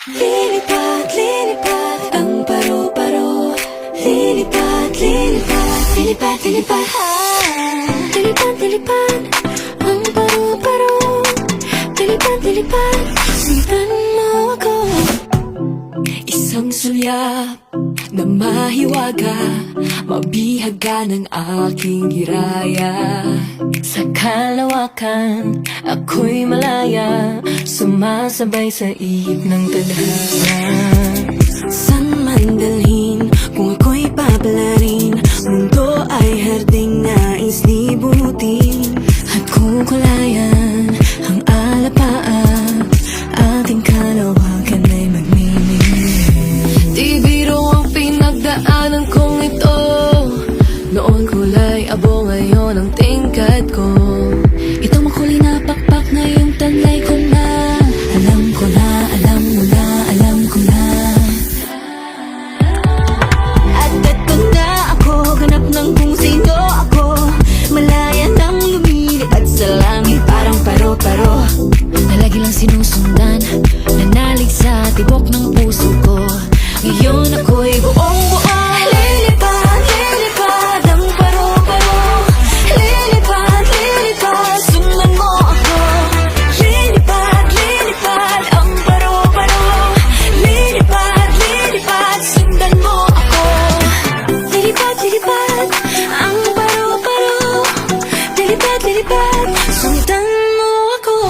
Lilipad, lilipad ang paro-paro. Lilipad, lilipad, lilipad, lilipad. Lilipad, lilipad ang paro-paro. Lilipad, lilipad, sundan mo ako. Isang sulyap na mahiwaga, mabihaga ng aking giraya. Sa kalawakan, ako'y malaya, sumasabay sa ihip ng tadhana. San man dalhin, kung ako'y papalarin, mundo ay harding nais libutin. At kung kulayan ang alapaan, ating kalawakan ay magmimingin. Di biro ang pinagdaanan kong ito, noon kulay abo, ngayon ang tingkad ko. Itong makulay na pakpak, ngayong tanlay ko na. Alam ko na, alam mo na, alam ko na. At eto na ako, ganap ng kung sino ako. Malaya nang lumilipad sa langit, parang paro-paro na lagi lang sinusundan, nanalig sa tibok ng puso ko. Ngayon ako'y buong-buo. Lilipad, lilipad ang paro-paro. Lilipad, lilipad, sundan mo ako. Lilipad, lilipad ang paro-paro. Lilipad, lilipad, sundan mo ako. Lilipad, lilipad ang paro-paro. Lilipad, lilipad, sundan mo ako.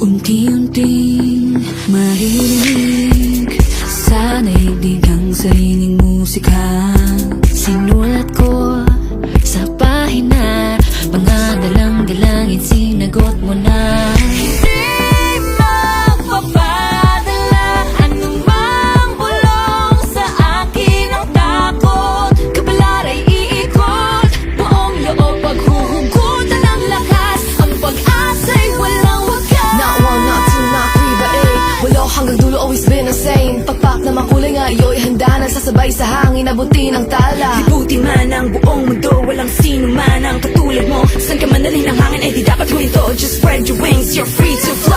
Unti-unting maririnig sa naigdig ang sariling musika. Sinulat ko sa pahina, mga dalang-dalangin sinagot mo na. Hindi magpapadala anumang bulong sa akin ang takot. Kapalara'y iikot, buong loob paghuhugutan ng lakas. Ang pag-asa'y walang wakas. Not one, not two, not three, but eight. Walo hanggang dulo, always been the same. Pakpak na makulay nga, iyo'y handa na sasabay sa hangin, abutin ang tala. Libuti man ang buong mundo, walang sino man ang katulad mo. San ka man dalhin ng hangin, eh di dapat huminto. Just spread your wings, you're free to fly.